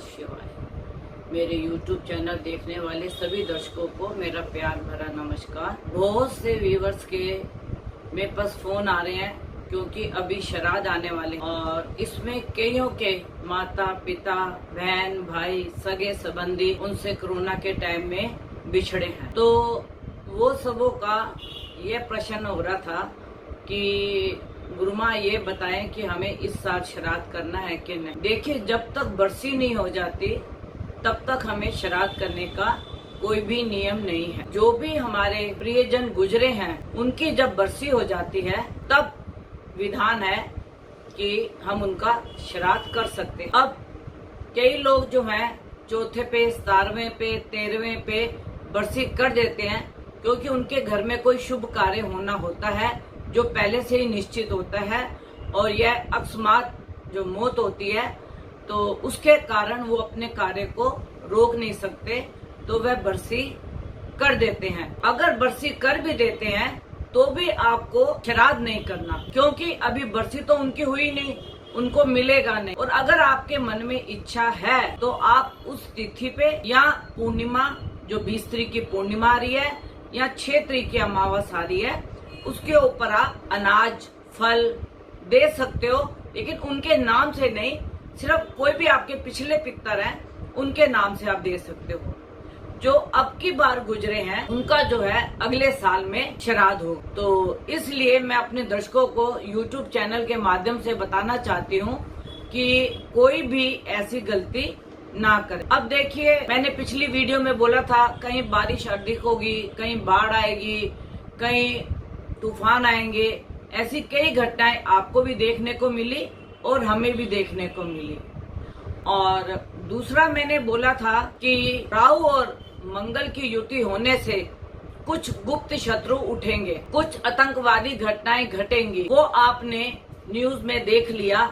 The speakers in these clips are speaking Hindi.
शिवाय। मेरे YouTube चैनल देखने वाले सभी दर्शकों को मेरा प्यार भरा नमस्कार। बहुत से व्यूवर्स के मेरे पास फोन आ रहे हैं क्योंकि अभी श्राद्ध आने वाले हैं और इसमें कईयों के माता पिता बहन भाई सगे संबंधी उनसे कोरोना के टाइम में बिछड़े हैं। तो वो सबों का ये प्रश्न हो रहा था कि गुरु माँ ये बताएं कि हमें इस साल श्राद्ध करना है कि नहीं। देखिए, जब तक बरसी नहीं हो जाती तब तक हमें श्राद्ध करने का कोई भी नियम नहीं है। जो भी हमारे प्रियजन गुजरे हैं उनकी जब बरसी हो जाती है तब विधान है कि हम उनका श्राद्ध कर सकते हैं। अब कई लोग जो हैं चौथे पे 17वें पे 13वें पे बरसी कर देते हैं क्योंकि उनके घर में कोई शुभ कार्य होना होता है जो पहले से ही निश्चित होता है और यह अकस्मात जो मौत होती है तो उसके कारण वो अपने कार्य को रोक नहीं सकते तो वह बरसी कर देते हैं। अगर बरसी कर भी देते हैं तो भी आपको श्राद्ध नहीं करना क्योंकि अभी बरसी तो उनकी हुई नहीं, उनको मिलेगा नहीं। और अगर आपके मन में इच्छा है तो आप उस तिथि पे या पूर्णिमा जो 20 तारीख की पूर्णिमा आ रही है या 6 तारीख की अमावस आ रही है उसके ऊपर आप अनाज फल दे सकते हो, लेकिन उनके नाम से नहीं, सिर्फ कोई भी आपके पिछले पितर हैं उनके नाम से आप दे सकते हो। जो अब की बार गुजरे हैं उनका जो है अगले साल में श्राद्ध हो। तो इसलिए मैं अपने दर्शकों को YouTube चैनल के माध्यम से बताना चाहती हूँ कि कोई भी ऐसी गलती ना करे। अब देखिए, मैंने पिछली वीडियो में बोला था कहीं बारिश अधिक होगी, कहीं बाढ़ आएगी, कहीं तूफान आएंगे। ऐसी कई घटनाएं आपको भी देखने को मिली और हमें भी देखने को मिली। और दूसरा मैंने बोला था कि राहु और मंगल की युति होने से कुछ गुप्त शत्रु उठेंगे, कुछ आतंकवादी घटनाएं घटेंगी। वो आपने न्यूज में देख लिया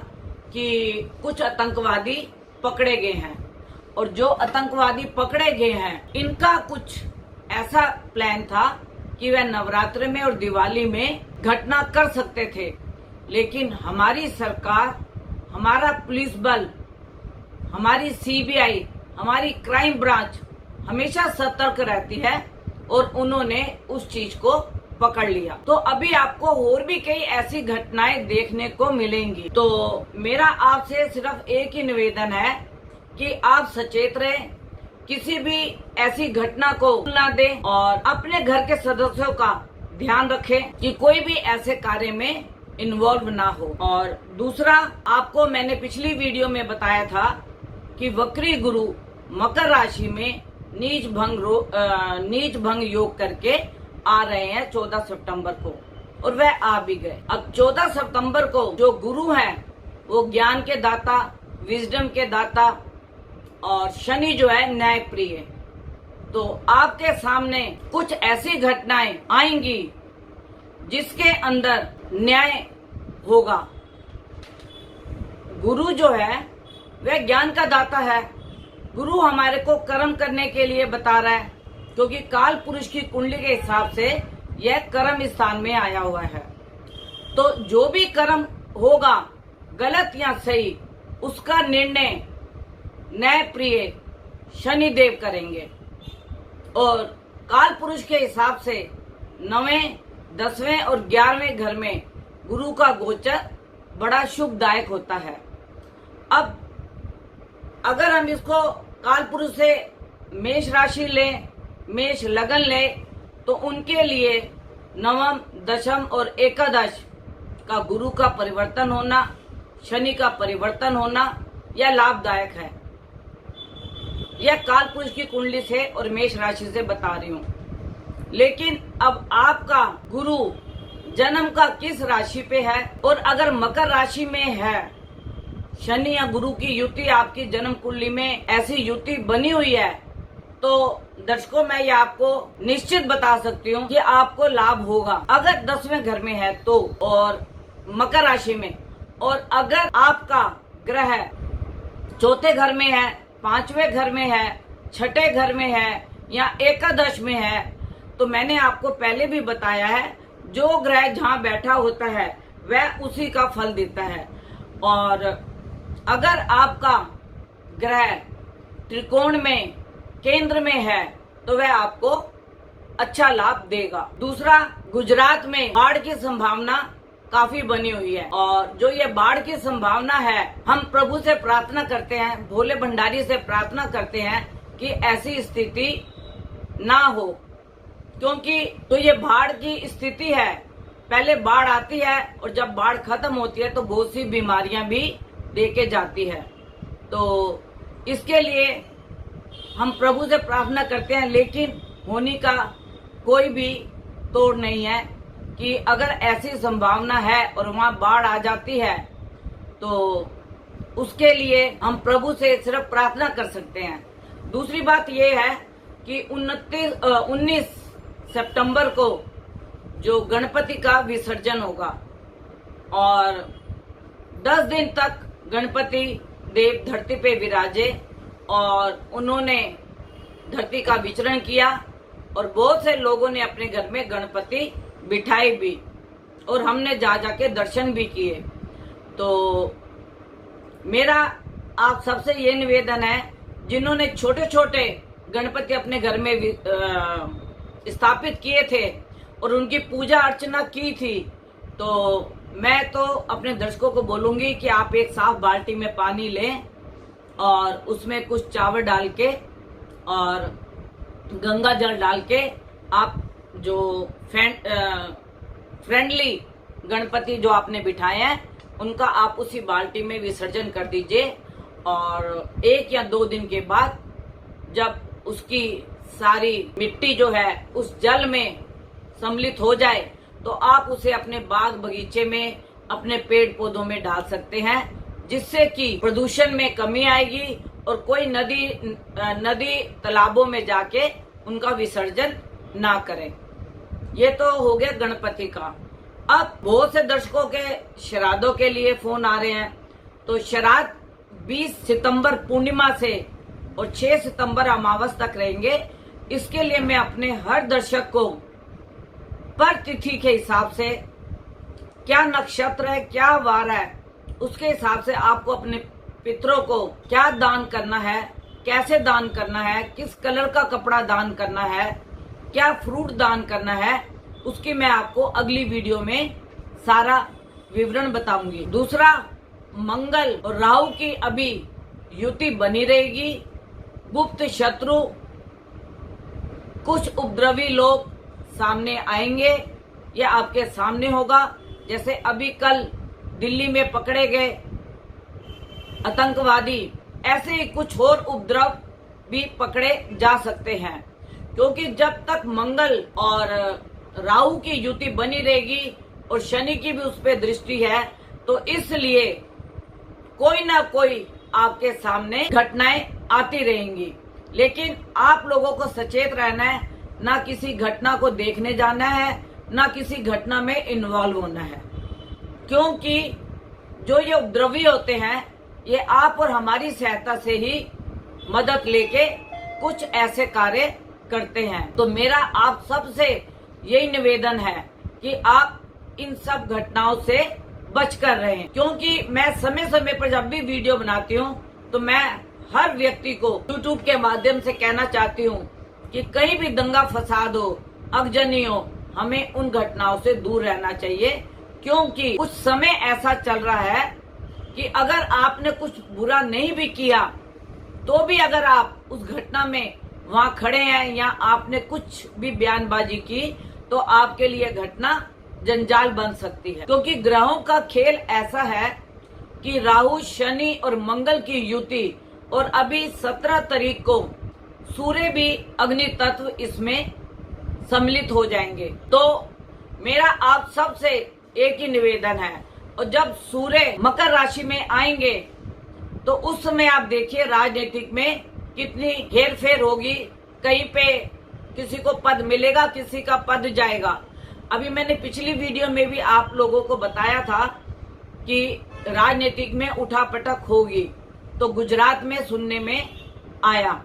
कि कुछ आतंकवादी पकड़े गए हैं और जो आतंकवादी पकड़े गए हैं इनका कुछ ऐसा प्लान था कि वह नवरात्र में और दिवाली में घटना कर सकते थे, लेकिन हमारी सरकार, हमारा पुलिस बल, हमारी सीबीआई, हमारी क्राइम ब्रांच हमेशा सतर्क रहती है और उन्होंने उस चीज को पकड़ लिया। तो अभी आपको और भी कई ऐसी घटनाएं देखने को मिलेंगी। तो मेरा आपसे सिर्फ एक ही निवेदन है कि आप सचेत रहें, किसी भी ऐसी घटना को ना दें और अपने घर के सदस्यों का ध्यान रखें कि कोई भी ऐसे कार्य में इन्वॉल्व ना हो। और दूसरा, आपको मैंने पिछली वीडियो में बताया था कि वक्री गुरु मकर राशि में नीच भंग योग करके आ रहे हैं 14 सितंबर को और वह आ भी गए। अब 14 सितंबर को जो गुरु हैं वो ज्ञान के दाता, विजडम के दाता और शनि जो है न्याय प्रिय। तो आपके सामने कुछ ऐसी घटनाएं आएंगी जिसके अंदर न्याय होगा। गुरु जो है वह ज्ञान का दाता है। गुरु हमारे को कर्म करने के लिए बता रहा है क्योंकि काल पुरुष की कुंडली के हिसाब से यह कर्म स्थान में आया हुआ है। तो जो भी कर्म होगा गलत या सही उसका निर्णय न्याय प्रिय शनि देव करेंगे। और काल पुरुष के हिसाब से 9वें 10वें और 11वें घर में गुरु का गोचर बड़ा शुभदायक होता है। अब अगर हम इसको काल पुरुष से मेष राशि लें, मेष लगन लें तो उनके लिए 9म 10म और एकादश का गुरु का परिवर्तन होना, शनि का परिवर्तन होना यह लाभदायक है। यह काल पुरुष की कुंडली से और मेष राशि से बता रही हूँ। लेकिन अब आपका गुरु जन्म का किस राशि पे है और अगर मकर राशि में है, शनि या गुरु की युति आपकी जन्म कुंडली में ऐसी युति बनी हुई है तो दर्शकों मैं ये आपको निश्चित बता सकती हूँ कि आपको लाभ होगा। अगर 10वें घर में है तो और मकर राशि में, और अगर आपका ग्रह चौथे घर में है, 5वें घर में है, 6ठे घर में है या एकादश में है तो मैंने आपको पहले भी बताया है जो ग्रह जहाँ बैठा होता है वह उसी का फल देता है। और अगर आपका ग्रह त्रिकोण में केंद्र में है तो वह आपको अच्छा लाभ देगा। दूसरा, गुजरात में बाढ़ की संभावना काफी बनी हुई है और जो ये बाढ़ की संभावना है, हम प्रभु से प्रार्थना करते हैं, भोले भंडारी से प्रार्थना करते हैं कि ऐसी स्थिति ना हो, क्योंकि तो ये बाढ़ की स्थिति है, पहले बाढ़ आती है और जब बाढ़ खत्म होती है तो बहुत सी बीमारियां भी देके जाती है। तो इसके लिए हम प्रभु से प्रार्थना करते हैं, लेकिन होने का कोई भी तोड़ नहीं है कि अगर ऐसी संभावना है और वहां बाढ़ आ जाती है तो उसके लिए हम प्रभु से सिर्फ प्रार्थना कर सकते हैं। दूसरी बात यह है कि 19 सितंबर को जो गणपति का विसर्जन होगा और 10 दिन तक गणपति देव धरती पे विराजे और उन्होंने धरती का विचरण किया और बहुत से लोगों ने अपने घर में गणपति बिठाई भी और हमने जा जाके दर्शन भी किए। तो मेरा आप सबसे ये निवेदन है, जिन्होंने छोटे छोटे गणपति अपने घर में स्थापित किए थे और उनकी पूजा अर्चना की थी, तो मैं तो अपने दर्शकों को बोलूंगी कि आप एक साफ बाल्टी में पानी लें और उसमें कुछ चावल डाल के और गंगा जल डाल के आप जो फ्रेंडली गणपति जो आपने बिठाए हैं उनका आप उसी बाल्टी में विसर्जन कर दीजिए और 1 या 2 दिन के बाद जब उसकी सारी मिट्टी जो है उस जल में सम्मिलित हो जाए तो आप उसे अपने बाग बगीचे में, अपने पेड़ पौधों में डाल सकते हैं, जिससे कि प्रदूषण में कमी आएगी और कोई नदी तालाबों में जाके उनका विसर्जन ना करें। ये तो हो गया गणपति का। अब बहुत से दर्शकों के श्राद्धों के लिए फोन आ रहे हैं, तो श्राद्ध 20 सितंबर पूर्णिमा से और 6 सितंबर अमावस तक रहेंगे। इसके लिए मैं अपने हर दर्शक को पर तिथि के हिसाब से, क्या नक्षत्र है, क्या वार है, उसके हिसाब से आपको अपने पितरों को क्या दान करना है, कैसे दान करना है, किस कलर का कपड़ा दान करना है, क्या फ्रूट दान करना है, उसकी मैं आपको अगली वीडियो में सारा विवरण बताऊंगी। दूसरा, मंगल और राहु की अभी युति बनी रहेगी। गुप्त शत्रु, कुछ उपद्रवी लोग सामने आएंगे, यह आपके सामने होगा। जैसे अभी कल दिल्ली में पकड़े गए आतंकवादी, ऐसे ही कुछ और उपद्रव भी पकड़े जा सकते हैं, क्योंकि जब तक मंगल और राहु की युति बनी रहेगी और शनि की भी उस पर दृष्टि है, तो इसलिए कोई ना कोई आपके सामने घटनाएं आती रहेंगी। लेकिन आप लोगों को सचेत रहना है, ना किसी घटना को देखने जाना है, ना किसी घटना में इन्वॉल्व होना है, क्योंकि जो ये उपद्रवी होते हैं ये आप और हमारी सहायता से ही मदद लेके कुछ ऐसे कार्य करते हैं। तो मेरा आप सबसे यही निवेदन है कि आप इन सब घटनाओं से बचकर रहें, क्योंकि मैं समय समय पर जब भी वीडियो बनाती हूँ तो मैं हर व्यक्ति को YouTube के माध्यम से कहना चाहती हूँ कि कहीं भी दंगा फसाद हो, आगजनी हो, हमें उन घटनाओं से दूर रहना चाहिए। क्योंकि कुछ समय ऐसा चल रहा है कि अगर आपने कुछ बुरा नहीं भी किया तो भी अगर आप उस घटना में वहां खड़े हैं या आपने कुछ भी बयानबाजी की तो आपके लिए घटना जंजाल बन सकती है। क्योंकि ग्रहों का खेल ऐसा है कि राहु, शनि और मंगल की युति, और अभी 17 तारीख को सूर्य भी अग्नि तत्व इसमें सम्मिलित हो जाएंगे। तो मेरा आप सबसे एक ही निवेदन है, और जब सूर्य मकर राशि में आएंगे तो उस समय आप देखिए राजनीतिक में कितनी हेरफेर होगी। कहीं पे किसी को पद मिलेगा, किसी का पद जाएगा। अभी मैंने पिछली वीडियो में भी आप लोगों को बताया था कि राजनीतिक में उठापटक होगी, तो गुजरात में सुनने में आया,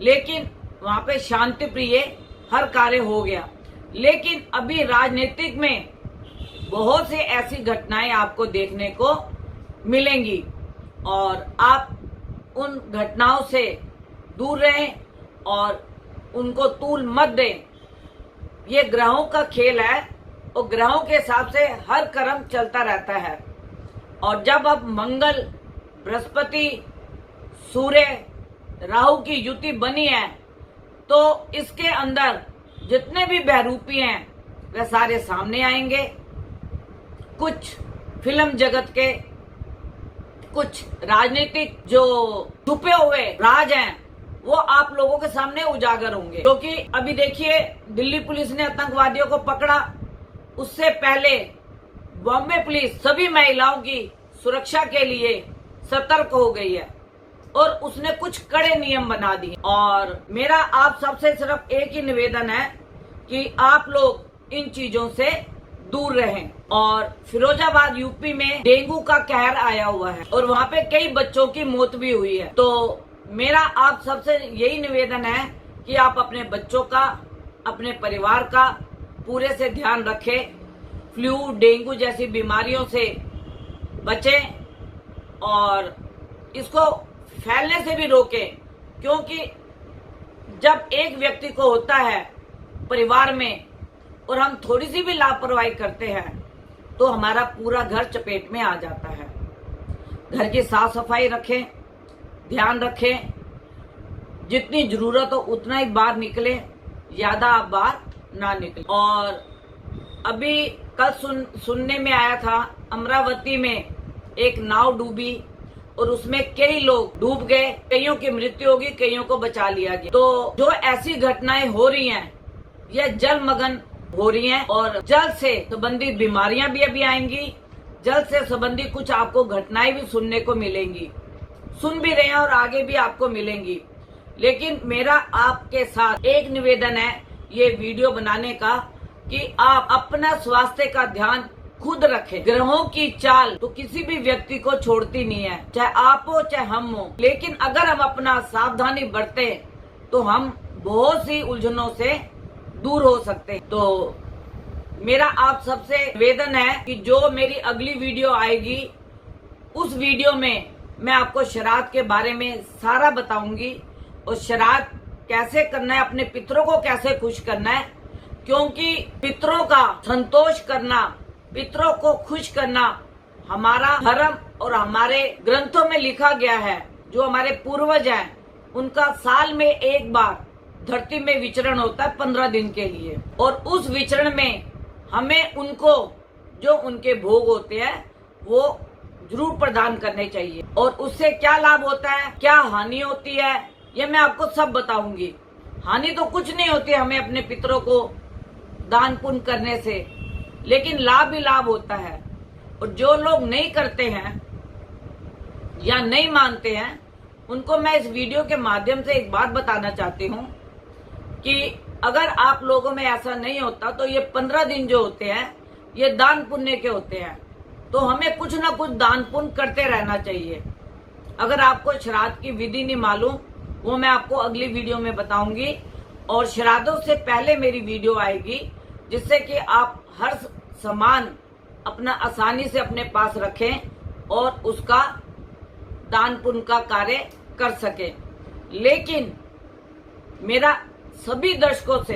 लेकिन वहां पे शांति प्रिय हर कार्य हो गया। लेकिन अभी राजनीतिक में बहुत सी ऐसी घटनाएं आपको देखने को मिलेंगी और आप उन घटनाओं से दूर रहें और उनको तूल मत दें। ये ग्रहों का खेल है और ग्रहों के हिसाब से हर कर्म चलता रहता है। और जब अब मंगल, बृहस्पति, सूर्य, राहु की युति बनी है तो इसके अंदर जितने भी बहरूपी हैं वे सारे सामने आएंगे। कुछ फिल्म जगत के, कुछ राजनीतिक जो छुपे हुए राज हैं वो आप लोगों के सामने उजागर होंगे। क्योंकि अभी देखिए दिल्ली पुलिस ने आतंकवादियों को पकड़ा, उससे पहले बॉम्बे पुलिस सभी महिलाओं की सुरक्षा के लिए सतर्क हो गई है और उसने कुछ कड़े नियम बना दिए। और मेरा आप सबसे सिर्फ एक ही निवेदन है कि आप लोग इन चीजों से दूर रहें। और फिरोजाबाद यूपी में डेंगू का कहर आया हुआ है और वहाँ पे कई बच्चों की मौत भी हुई है। तो मेरा आप सबसे यही निवेदन है कि आप अपने बच्चों का, अपने परिवार का पूरे से ध्यान रखें। फ्लू, डेंगू जैसी बीमारियों से बचें और इसको फैलने से भी रोकें। क्योंकि जब एक व्यक्ति को होता है परिवार में और हम थोड़ी सी भी लापरवाही करते हैं तो हमारा पूरा घर चपेट में आ जाता है। घर की साफ सफाई रखें, ध्यान रखें, जितनी जरूरत हो उतना ही बाहर निकले, ज्यादा आप बाहर ना निकले। और अभी कल सुनने में आया था अमरावती में एक नाव डूबी और उसमें कई लोग डूब गए, कईयों की मृत्यु होगी, कईयों को बचा लिया गया। तो जो ऐसी घटनाएं हो रही हैं यह जलमग्न हो रही हैं और जल से संबंधित बीमारियां भी अभी आएंगी। जल से संबंधित कुछ आपको घटनाएं भी सुनने को मिलेंगी, सुन भी रहे हैं और आगे भी आपको मिलेंगी। लेकिन मेरा आपके साथ एक निवेदन है ये वीडियो बनाने का कि आप अपना स्वास्थ्य का ध्यान खुद रखें। ग्रहों की चाल तो किसी भी व्यक्ति को छोड़ती नहीं है, चाहे आप हो चाहे हम हो। लेकिन अगर हम अपना सावधानी बरते तो हम बहुत सी उलझनों से दूर हो सकते हैं। तो मेरा आप सबसे निवेदन है कि जो मेरी अगली वीडियो आएगी उस वीडियो में मैं आपको श्राद्ध के बारे में सारा बताऊंगी और श्राद्ध कैसे करना है, अपने पितरों को कैसे खुश करना है। क्योंकि पितरों का संतोष करना, पितरों को खुश करना हमारा धर्म और हमारे ग्रंथों में लिखा गया है। जो हमारे पूर्वज हैं उनका साल में एक बार धरती में विचरण होता है 15 दिन के लिए और उस विचरण में हमें उनको जो उनके भोग होते हैं वो जरूर प्रदान करने चाहिए। और उससे क्या लाभ होता है, क्या हानि होती है, ये मैं आपको सब बताऊंगी। हानि तो कुछ नहीं होती हमें अपने पितरों को दान पुण्य करने से, लेकिन लाभ ही लाभ होता है। और जो लोग नहीं करते हैं या नहीं मानते हैं उनको मैं इस वीडियो के माध्यम से एक बात बताना चाहती हूँ कि अगर आप लोगों में ऐसा नहीं होता तो ये 15 दिन जो होते हैं ये दान पुण्य के होते हैं। तो हमें कुछ ना कुछ दान पुण्य करते रहना चाहिए। अगर आपको श्राद्ध की विधि नहीं मालूम वो मैं आपको अगली वीडियो में बताऊंगी। और श्राद्धों से पहले मेरी वीडियो आएगी जिससे कि आप हर सामान अपना आसानी से अपने पास रखें और उसका दान पुण्य का कार्य कर सकें। लेकिन मेरा सभी दर्शकों से,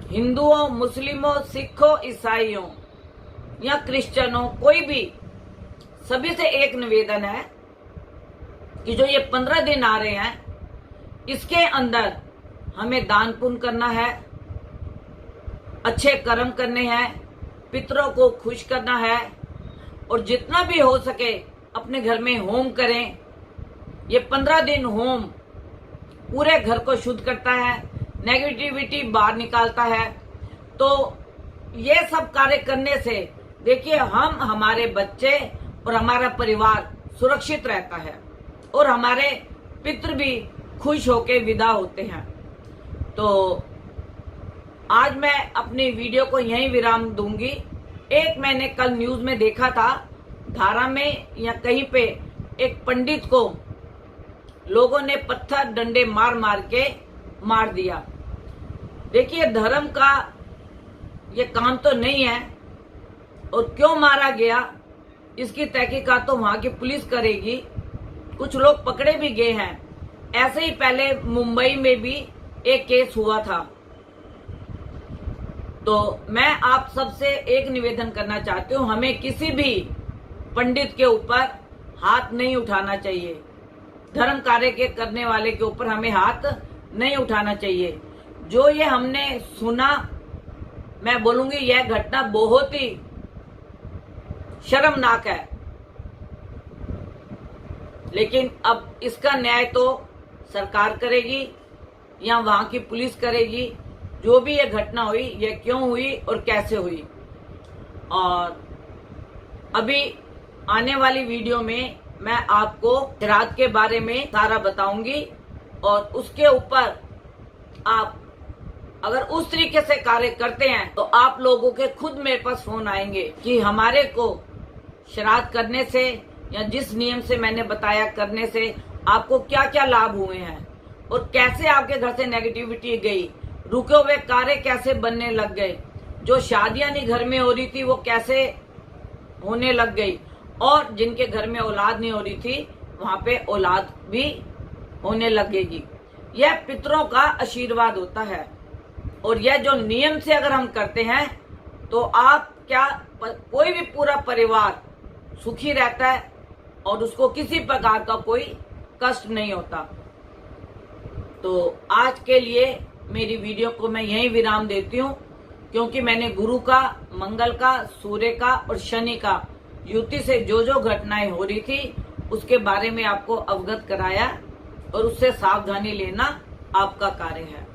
हिंदुओं, मुस्लिमों, सिखों, ईसाइयों या क्रिश्चियनों, कोई भी, सभी से एक निवेदन है कि जो ये 15 दिन आ रहे हैं इसके अंदर हमें दान पुण्य करना है, अच्छे कर्म करने हैं, पितरों को खुश करना है और जितना भी हो सके अपने घर में होम करें। ये 15 दिन होम पूरे घर को शुद्ध करता है, नेगेटिविटी बाहर निकालता है। तो ये सब कार्य करने से देखिए हम, हमारे बच्चे और हमारा परिवार सुरक्षित रहता है और हमारे पितृ भी खुश होकर विदा होते हैं। तो आज मैं अपनी वीडियो को यहीं विराम दूंगी। एक मैंने कल न्यूज में देखा था, धारा में या कहीं पे एक पंडित को लोगों ने पत्थर डंडे मार मार के मार दिया। देखिए धर्म का ये काम तो नहीं है और क्यों मारा गया इसकी तहकीकात तो वहां की पुलिस करेगी। कुछ लोग पकड़े भी गए हैं ऐसे ही पहले मुंबई में भी एक केस हुआ था। तो मैं आप सबसे एक निवेदन करना चाहती हूँ, हमें किसी भी पंडित के ऊपर हाथ नहीं उठाना चाहिए। धर्म कार्य के करने वाले के ऊपर हमें हाथ नहीं उठाना चाहिए। जो ये हमने सुना, मैं बोलूंगी यह घटना बहुत ही शर्मनाक है। लेकिन अब इसका न्याय तो सरकार करेगी या वहां की पुलिस करेगी। जो भी ये घटना हुई, ये क्यों हुई और कैसे हुई। और अभी आने वाली वीडियो में मैं आपको श्राद्ध के बारे में सारा बताऊंगी, और उसके ऊपर आप अगर उस तरीके से कार्य करते हैं तो आप लोगों के खुद मेरे पास फोन आएंगे कि हमारे को श्राद्ध करने से या जिस नियम से मैंने बताया करने से आपको क्या क्या लाभ हुए हैं, और कैसे आपके घर से नेगेटिविटी गई, रुके हुए कार्य कैसे बनने लग गए, जो शादियां नहीं घर में हो रही थी वो कैसे होने लग गई, और जिनके घर में औलाद नहीं हो रही थी वहां पे औलाद भी होने लगेगी। यह पितरों का आशीर्वाद होता है। और यह जो नियम से अगर हम करते हैं तो आप क्या, कोई भी पूरा परिवार सुखी रहता है और उसको किसी प्रकार का कोई कष्ट नहीं होता। तो आज के लिए मेरी वीडियो को मैं यहीं विराम देती हूँ, क्योंकि मैंने गुरु का, मंगल का, सूर्य का और शनि का युति से जो जो घटनाएं हो रही थी उसके बारे में आपको अवगत कराया, और उससे सावधानी लेना आपका कार्य है।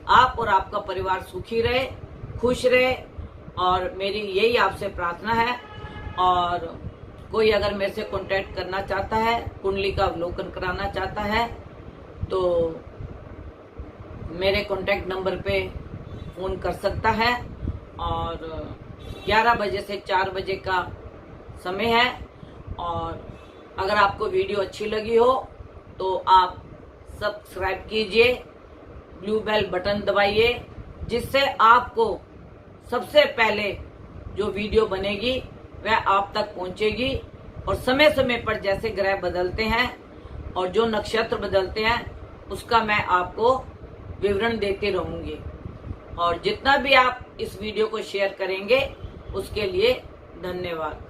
आप और आपका परिवार सुखी रहे, खुश रहे, और मेरी यही आपसे प्रार्थना है। और कोई अगर मेरे से कांटेक्ट करना चाहता है, कुंडली का अवलोकन कराना चाहता है, तो मेरे कांटेक्ट नंबर पे फोन कर सकता है। और 11 बजे से 4 बजे का समय है। और अगर आपको वीडियो अच्छी लगी हो तो आप सब्सक्राइब कीजिए, ब्लू बेल बटन दबाइए, जिससे आपको सबसे पहले जो वीडियो बनेगी वह आप तक पहुंचेगी। और समय समय पर जैसे ग्रह बदलते हैं और जो नक्षत्र बदलते हैं उसका मैं आपको विवरण देती रहूंगी। और जितना भी आप इस वीडियो को शेयर करेंगे उसके लिए धन्यवाद।